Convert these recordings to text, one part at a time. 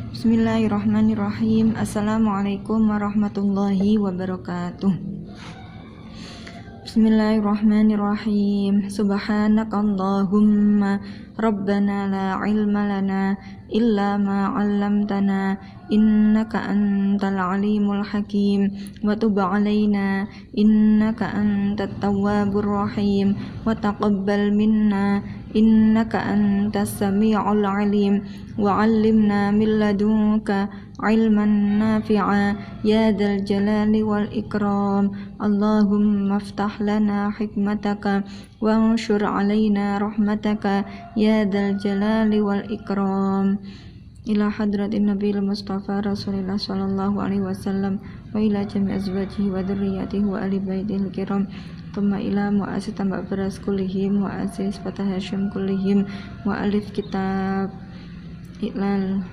Bismillahirrahmanirrahim. Assalamualaikum warahmatullahi wabarakatuh. Bismillahirrahmanirrahim. Subhanakallahumma rabbana la ilma lana illa ma 'allamtana innaka antal alimul hakim wa tub 'alaina innaka antat tawwabur rahim wa taqabbal minna innaka antas sami'ul alim wa 'allimna min ladunka ilman nafi'a ya dzal jalali wal ikram. Allahumma aftah lana hikmataka wa anshur 'alaina rahmataka ya dzal jalali wal ikram. Ila hadratin nabiyil mustafa rasulillah sallallahu alaihi wasallam wa ila jami' azwajihi wa dzurriyyatihi wa ahli baitihil kiram. Thumma ila mu'assis tambah beras kullihim wa asis fatah hasyim kullihim wa alif kitab Iqlal,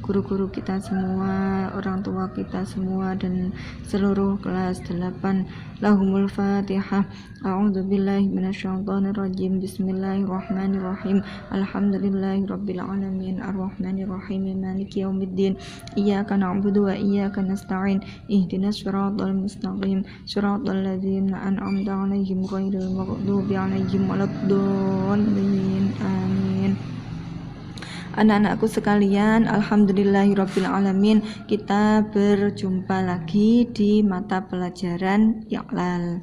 guru-guru kita semua, orang tua kita semua, dan seluruh kelas 8. Lahumul Fatihah. A'udzubillahi minasyaitonirrajim. Bismillahirrahmanirrahim. Alhamdulillahirabbil alamin. Arrahmanirrahim. Maliki yaumiddin. Iyyaka na'budu wa iyyaka nasta'in. Ihdinas siratal mustaqim. Siratal ladzina an'amta 'alaihim ghairil maghdubi 'alaihim waladdallin. Amin. Anak-anakku sekalian, alhamdulillahirabbil alamin, kita berjumpa lagi di mata pelajaran Iqlal.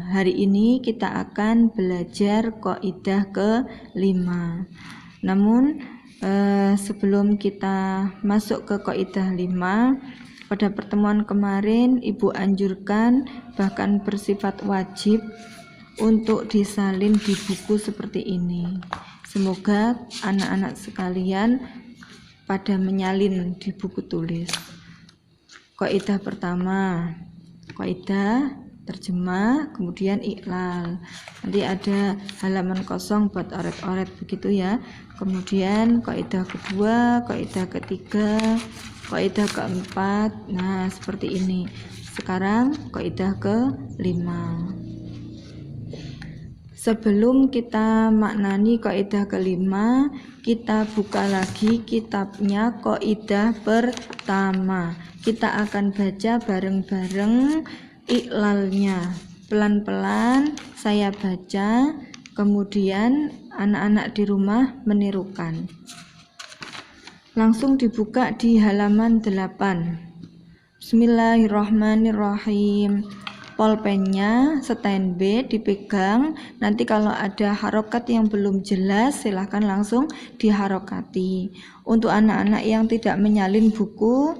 Hari ini kita akan belajar kaidah ke-5. Namun sebelum kita masuk ke kaidah 5, pada pertemuan kemarin Ibu anjurkan, bahkan bersifat wajib, untuk disalin di buku seperti ini. Semoga anak-anak sekalian pada menyalin di buku tulis. Kaidah pertama, kaidah terjemah, kemudian Iqlal. Nanti ada halaman kosong buat oret-oret begitu ya. Kemudian kaidah kedua, kaidah ketiga, kaidah keempat. Nah, seperti ini. Sekarang kaidah ke-5. Sebelum kita maknani kaidah ke-5, kita buka lagi kitabnya kaidah pertama. Kita akan baca bareng-bareng Iqlalnya. Pelan-pelan saya baca, kemudian anak-anak di rumah menirukan. Langsung dibuka di halaman 8. Bismillahirrahmanirrahim. Pulpennya stand B dipegang. Nanti kalau ada harokat yang belum jelas silahkan langsung diharokati. Untuk anak-anak yang tidak menyalin buku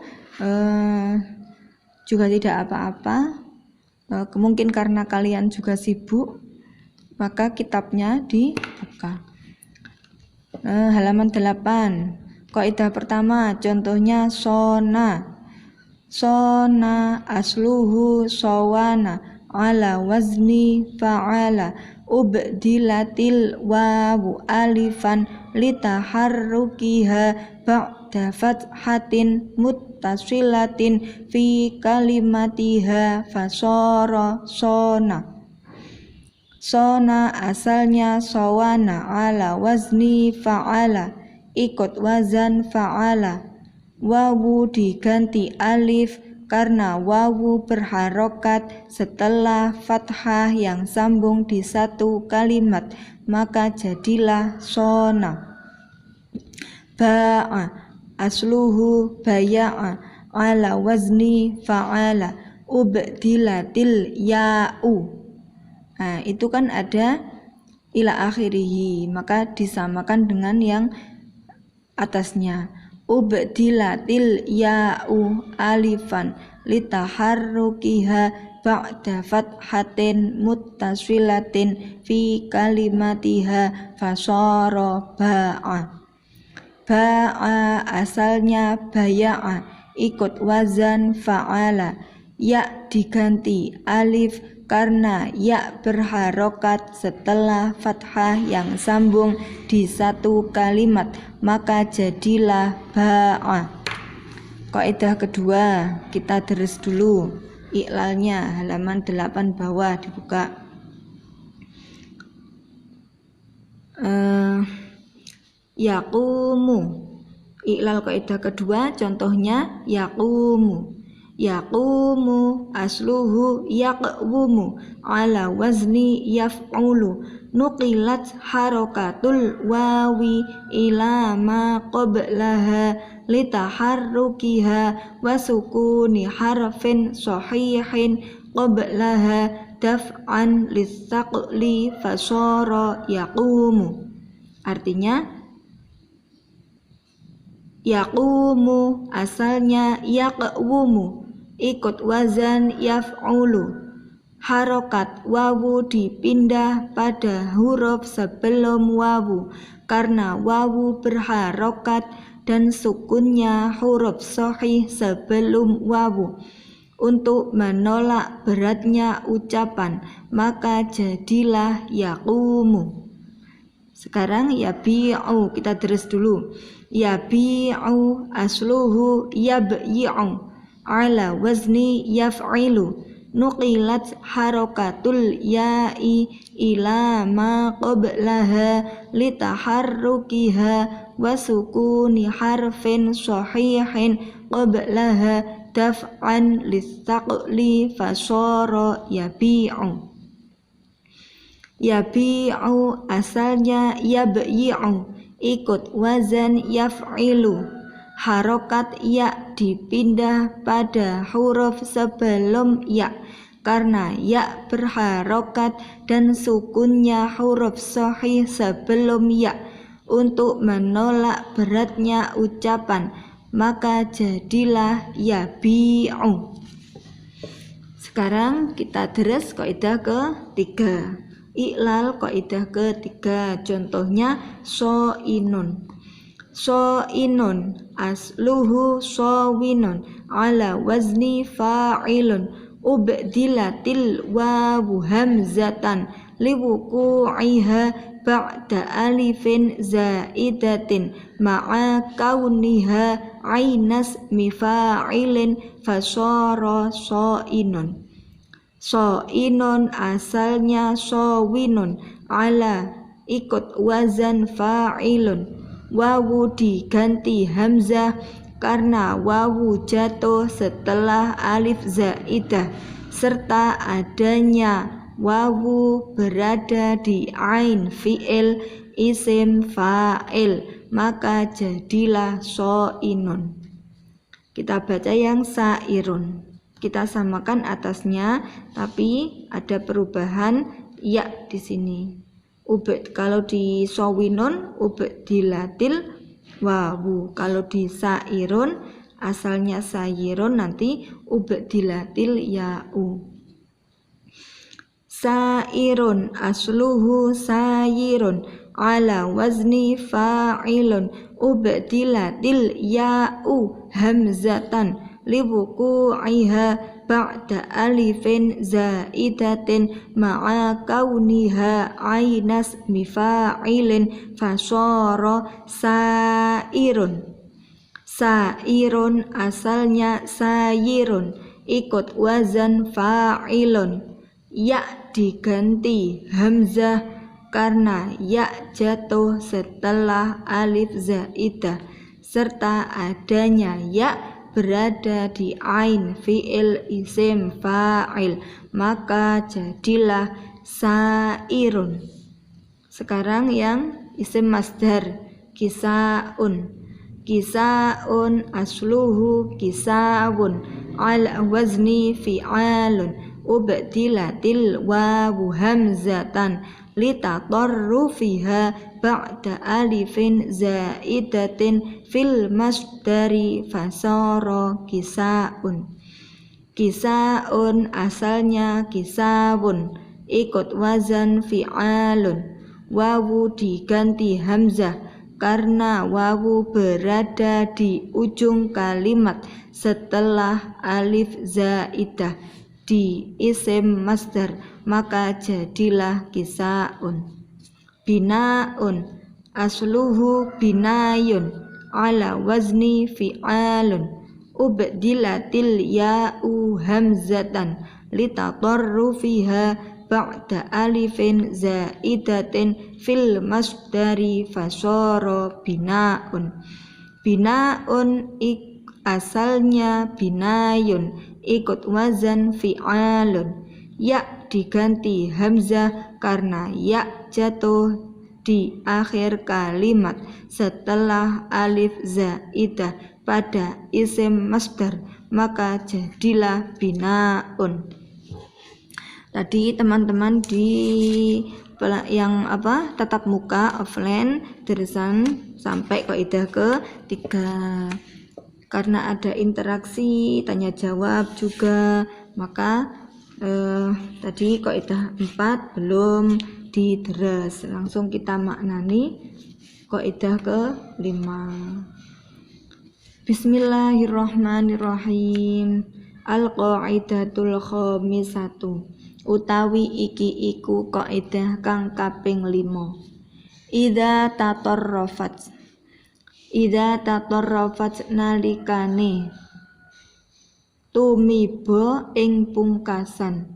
juga tidak apa-apa. Mungkin karena kalian juga sibuk, maka kitabnya dibuka. Halaman 8. Kaidah pertama, contohnya sona. Sona asluhu sawana ala wazni fa'ala ubdilatil wawu alifan litaharrukiha ba'da fathatin muttasilatin fi kalimatiha fasara sona. Sona asalnya sawana ala wazni fa'ala, ikut wazan fa'ala. Wawu diganti alif karena wawu berharokat setelah fathah yang sambung di satu kalimat, maka jadilah sona. Ba'a asluhu baya'a ala wazni fa'ala ubdilatil ya'u. Nah, itu kan ada ila akhirihi, maka disamakan dengan yang atasnya. Ubdilatil ya'u alifan litaharrukiha ba'da fathatin muttasilatin fi kalimatiha fasara ba'a. Ba'a asalnya baya'a, ikut wazan fa'ala. Ya diganti alif karena ya berharokat setelah fathah yang sambung di satu kalimat, maka jadilah ba'a. Kaidah kedua, kita deres dulu Iqlalnya, halaman 8 bawah dibuka. Yaqumu Iqlal kaidah kedua contohnya yaqumu. Yaqumu asluhu yaqwumu ala wazni yaf'ulu nuqilat harakatul wawi ila ma qablaha litaharrukiha wa sukuni harfin sahihin qablaha daf'an litsaqli fasara yaqumu. Artinya yaqumu asalnya yaqwumu, ikut wazan yaf'ulu. Harokat wawu dipindah pada huruf sebelum wawu karena wawu berharokat dan sukunnya huruf sahih sebelum wawu. Untuk menolak beratnya ucapan, maka jadilah yaqumu. Sekarang yabi'u, kita terus dulu. Yabi'u asluhu yabyi'u ala wazni yaf'ilu nuqilat harakatul ya'i ila ma qablaha litaharrukiha wa sukuni harfin sahihin qablaha daf'an litsaqli fasara yabi'u. Yabi'u asalnya yabyi'u, ikut wazan yaf'ilu. Harokat ya dipindah pada huruf sebelum ya karena ya berharokat dan sukunnya huruf sahih sebelum ya. Untuk menolak beratnya ucapan, maka jadilah yabi'u. Sekarang kita terus kaidah ketiga. Iqlal kaidah ketiga contohnya so'inun. So'inun asluhu sawinun ala wazni fa'ilun ubdilatil wawu hamzatan liwuku'iha ba'da alifin zaidatin ma'a kauniha ainas mifa'ilin fasara so'inun. So'inun asalnya sawinun ala ikut wazan fa'ilun. Wawu diganti hamzah karena wawu jatuh setelah alif zaidah serta adanya wawu berada di ain fi'il isim fa'il, maka jadilah so'inun. Kita baca yang sa'irun. Kita samakan atasnya, tapi ada perubahan ya di sini. Kalau di sawinun dilatil wawu. Kalau di sa'irun asalnya sayirun, nanti dilatil ya'u. Sa'irun asluhu sayirun ala wazni fa'ilun dilatil ya'u hamzatan liwuku'iha ba'da alifin zaidatin ma'a kauniha ainas mifa'ilin fasara sa'irun. Sa'irun asalnya sayirun, ikut wazan fa'ilun. Ya diganti hamzah karena ya jatuh setelah alif zaidah serta adanya ya berada di ain fi'il isim fa'il, maka jadilah sa'irun. Sekarang yang isim masdar kisa'un. Kisa'un asluhu kisa'un ala wazni fi'alun ubdilatil wawu hamzatan litatarrufiha ba'da alifin zaidatin fil masdari fasara kisa'un. Kisa'un asalnya kisawun, ikut wazan fi'alun. Wawu diganti hamzah karena wawu berada di ujung kalimat setelah alif zaidah di isim masdar, maka jadilah kisa'un. Bina'un asluhu binayun ala wazni fi'alun ubdilatil ya'u hamzatan litatarrufiha ba'da alifin zaidatin fil masdari fasara bina'un. Binaun asalnya binayun, ikut wazan fi'alun. Ya diganti hamzah karena ya jatuh di akhir kalimat setelah alif zaidah pada isim masdar, maka jadilah binaun. Tadi teman-teman di yang tatap muka offline deresan sampai kaidah ke-3. Karena ada interaksi tanya jawab juga, maka tadi kaidah 4 belum didres. Langsung kita maknani kaidah ke-5. Bismillahirrahmanirrahim. Al-qaidatul khamisatu, utawi iki iku kaidah kang kaping 5. Idza tatarrafat nalikane tumiba ing pungkasan.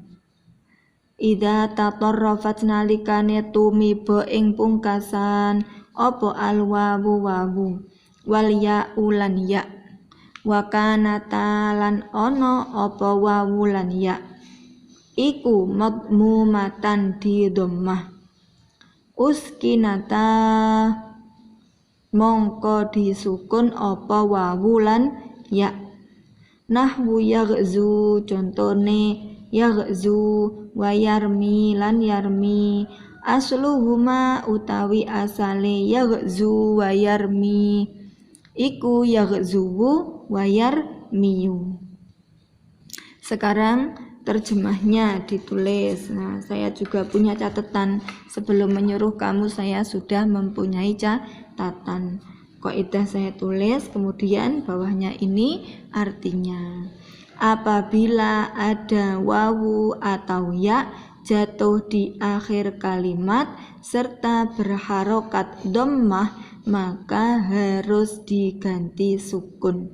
Idza tatarrafat nalikane tumiba ing pungkasan apa alwawu wawu wal ya ulan ya wa kana talan ono apa wawu lan ya iku madmumatan di dhammah uskinata mongko disukun apa wawu lan ya. Nahwu yaghzu, contone yaghzu wa yarmi lan yarmi. Asluhuma utawi asale yaghzu wa yarmi iku yaghzuwu wa yarmiyu. Sekarang terjemahnya ditulis. Nah, saya juga punya catatan. Sebelum menyuruh kamu saya sudah mempunyai catatan. Kaidah saya tulis, kemudian bawahnya ini artinya. Apabila ada wawu atau ya jatuh di akhir kalimat serta berharokat dhammah, maka harus diganti sukun.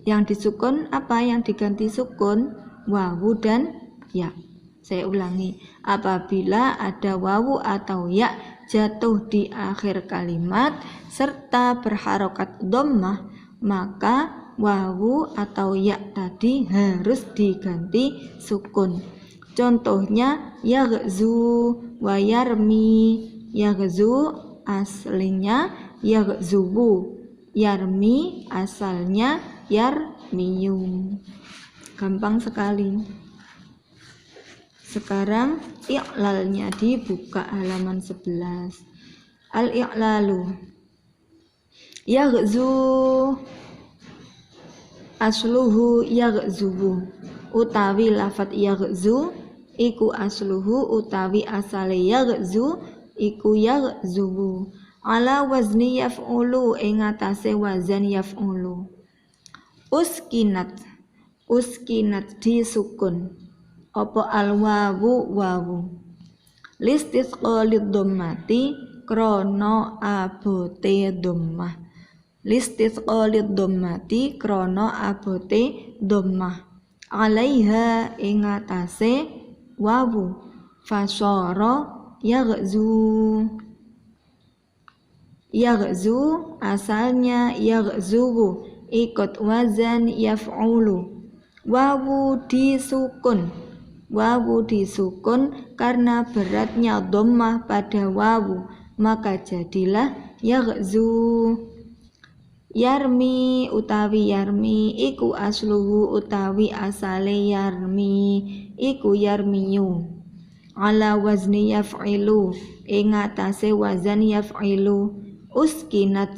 Yang disukun apa? Yang diganti sukun wawu dan ya. Saya ulangi, apabila ada wawu atau ya jatuh di akhir kalimat serta berharokat dhammah, maka wawu atau ya tadi harus diganti sukun. Contohnya yaghzu wa yarmi. Yaghzu aslinya yaghzubu, yarmi asalnya yarmiyu. Gampang sekali. Sekarang i'lalnya dibuka halaman 11. Al-i'lalu yaghzu asluhu yaghzubu, utawi lafat yaghzu iku asluhu utawi asale yaghzu iku yaghzubu. Ala wazni yaf'ulu, ing atase wazan yaf'ulu. Uskinat disukun apa alwawu wawu listisqalid dhammati krana abote dhammah. Listisqalid dhammati krana abote dhammah. Alaiha ing atase wawu fasyara yaghzu asalnya yaghzuwu, ikut wazan yaf'ulu. Wawu disukun karena beratnya dhammah pada wawu, maka jadilah yaghzu. Yarmi utawi yarmi iku asluhu utawi asale yarmi iku yarmiyu. Ala wazni yaf'ilu, ing atase wazan yaf'ilu. Uskinat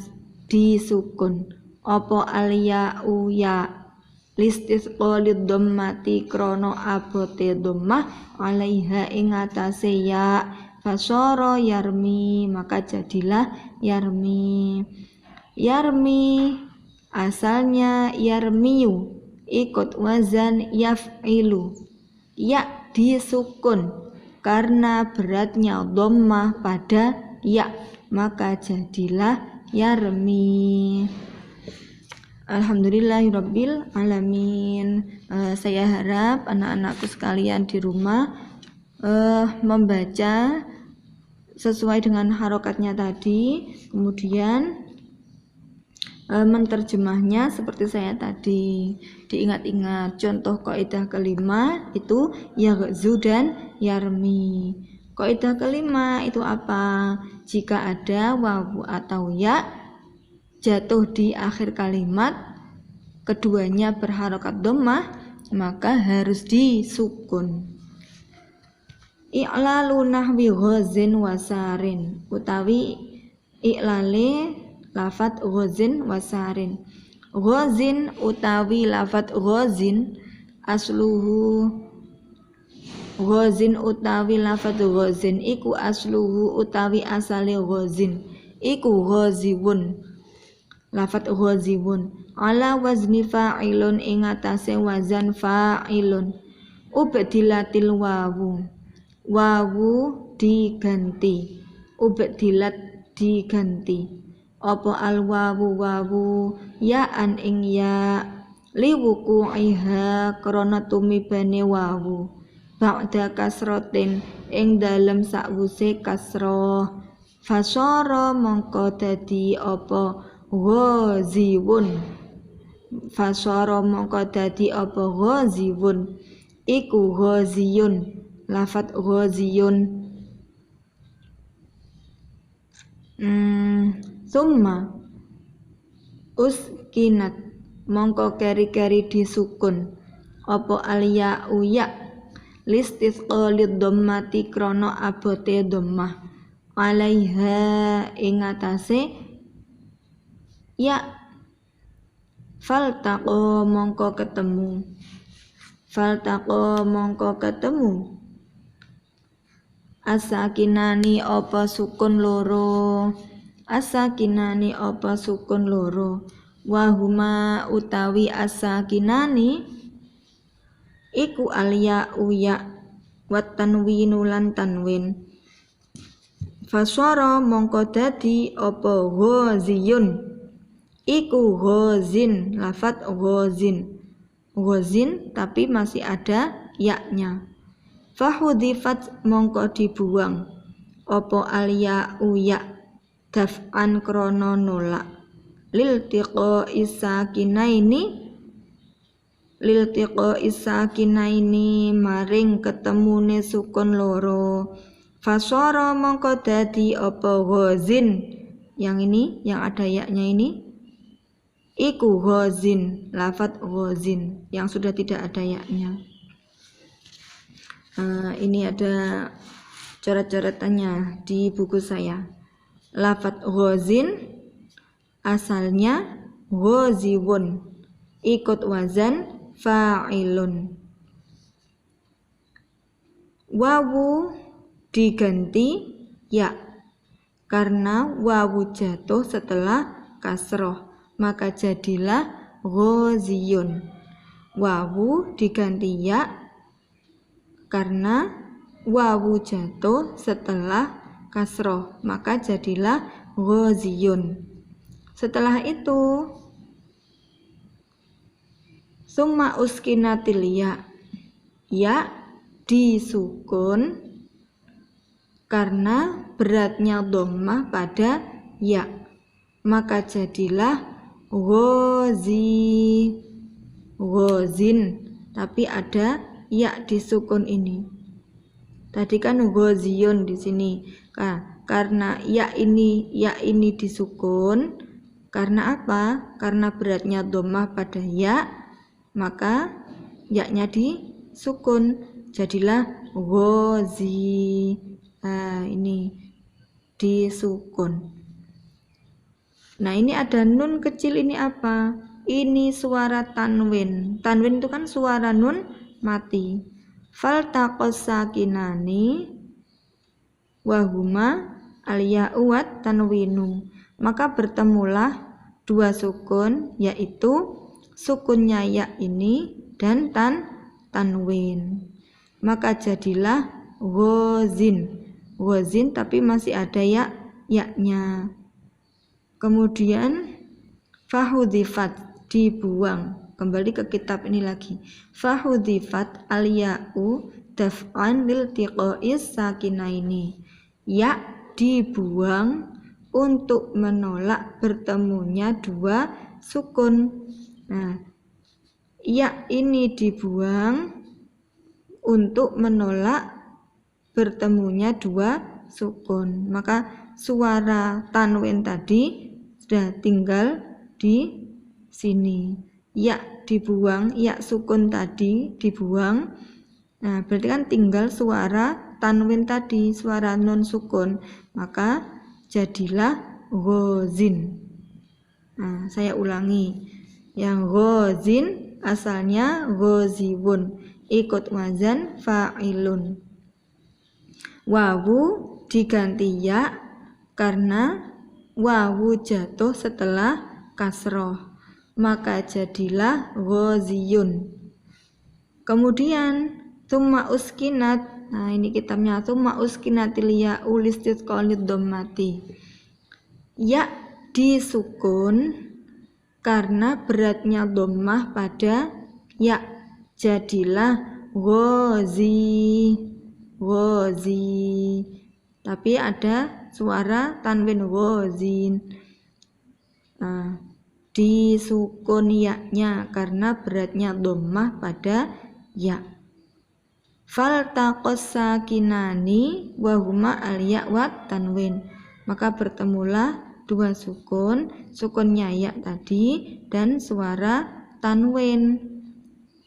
disukun apa al-ya'u ya listisqalid dhammati krana abote dhammah alaiha ing atase ya fasyara yarmi, maka jadilah yarmi. Yarmi asalnya yarmiyu, ikut wazan yaf'ilu. Ya disukun karena beratnya dhammah pada ya, maka jadilah yarmi. Alhamdulillahirabbil alamin. Saya harap anak-anakku sekalian di rumah membaca sesuai dengan harokatnya tadi, kemudian Menterjemahnya seperti saya tadi, diingat-ingat. Contoh kaidah kelima itu yaghzu dan yarmi. Kaidah kelima itu apa? Jika ada wawu atau ya jatuh di akhir kalimat, keduanya berharokat dhammah, maka harus disukun. I'lalu nahwi ghazin wasarin, utawi i'lale lafat ghazin wasarin. Ghazin utawi lafat ghazin asluhu, ghazin utawi lafat ghazin iku asluhu utawi asale ghazin iku ghaziwun, lafat ghaziwun ala wazni fa'ilun ing atase wazan fa'ilun. Ubdilatil wawu, wawu diganti, ubdilat diganti apa al wawu wawu ya an ing ya liwuku'iha krana tumibane wawu ba'da kasrotin ing dalem sakwuse kasroh fasara mongko dadi apa ghaziwun, fasara mongko dadi apa ghaziwun iku ghaziyun, lafat ghaziyun. Summa uskinat mongko keri-keri disukun apa aliya'u ya listisqalid dhammati krana abote dhammah alaiha ing atase ya faltaqo mongko ketemu, faltaqo mongko ketemu asakinani apa sukun loro, asakinani apa sukun loro wahuma utawi asakinani iku aliya'u ya wat tanwinu lan tanwin fasara mongko dadi apa ghaziyun iku ghazin, lafat ghazin, ghazin tapi masih ada yaknya. Fahudifat mongko dibuang apa aliya'u ya daf'an krono nolak liltiqo isakinaini, liltiqo isakinaini maring ketemune sukun loro fasara mongko dadi apa ghazin, yang ini yang ada yaknya ini iku ghazin, lafat ghazin yang sudah tidak ada yaknya. Ini ada coret-coretannya di buku saya. Lafat ghazin asalnya ghaziwun, ikut wazan fa'ilun. Wawu diganti ya karena wawu jatuh setelah kasroh, maka jadilah ghaziyun. Wawu diganti ya karena wawu jatuh setelah kasroh, maka jadilah ghaziyun. Setelah itu summa uskinatil ya, ya disukun karena beratnya dhammah pada ya, maka jadilah ghazi, ghazin tapi ada ya disukun ini. Tadi kan ghaziyun di sini. Karena ya ini disukun. Karena apa? Karena beratnya dhammah pada ya, maka ya-nya disukun. Jadilah ghazi. Ini disukun. Nah, ini ada nun kecil, ini apa? Ini suara tanwin. Tanwin itu kan suara nun mati. Faltaqos sakinani wahuma aliya'u wat tanwinu, maka bertemulah dua sukun, yaitu sukunnya ya ini dan tanwin, maka jadilah ghazin, ghazin tapi masih ada ya-nya. Kemudian fahudifat dibuang. Kembali ke kitab ini lagi. Fahudifat aliya'u daf'an liltiqo'is sakinaini. Ya dibuang untuk menolak bertemunya dua sukun. Nah, ya ini dibuang untuk menolak bertemunya dua sukun. Maka suara tanwin tadi sudah tinggal di sini. Ya dibuang, ya sukun tadi dibuang. Nah, berarti kan tinggal suara tanwin tadi, suara non sukun. Maka jadilah ghozin. Nah, saya ulangi. Yang ghozin asalnya ghoziwun, ikut wazan fa'ilun. Wawu diganti ya karena wawu jatuh setelah kasroh, maka jadilah ghoziyun. Kemudian tsumma uskinat. Nah, ini kitabnya tsumma uskinatil ya ulistisqalid dhammati. Ya disukun karena beratnya dhammah pada ya, jadilah ghozi. Tapi ada suara tanwin ghozin. Nah, disukun ya-nya karena beratnya dhammah pada ya. Faltaqas sakinani wa huma al-ya wa tanwin. Maka bertemulah dua sukun, sukunnya ya tadi dan suara tanwin.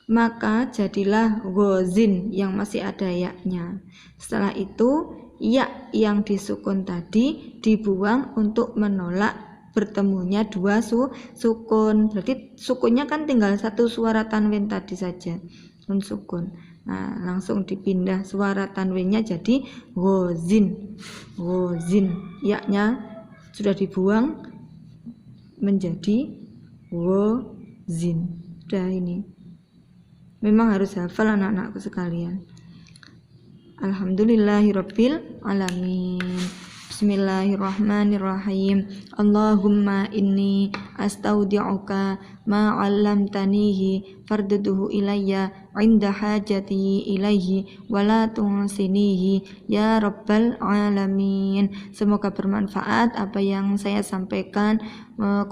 Maka jadilah ghozin yang masih ada ya-nya. Setelah itu ya yang disukun tadi dibuang untuk menolak bertemunya dua sukun. Berarti sukunnya kan tinggal satu suara tanwin tadi saja, non sukun. Nah, langsung dipindah suara tanwinnya jadi ghozin. Ya-nya sudah dibuang menjadi ghozin. Sudah ini. Memang harus hafal anak-anakku sekalian. Alhamdulillahirabbil alamin. Bismillahirrahmanirrahim. Allahumma inni astaudi'uka ma 'allamtanihi fardudhu ilayya 'inda hajati ilaihi wa la tunsinihi ya rabbal alamin. Semoga bermanfaat apa yang saya sampaikan.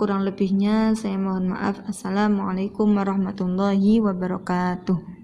Kurang lebihnya saya mohon maaf. Assalamualaikum warahmatullahi wabarakatuh.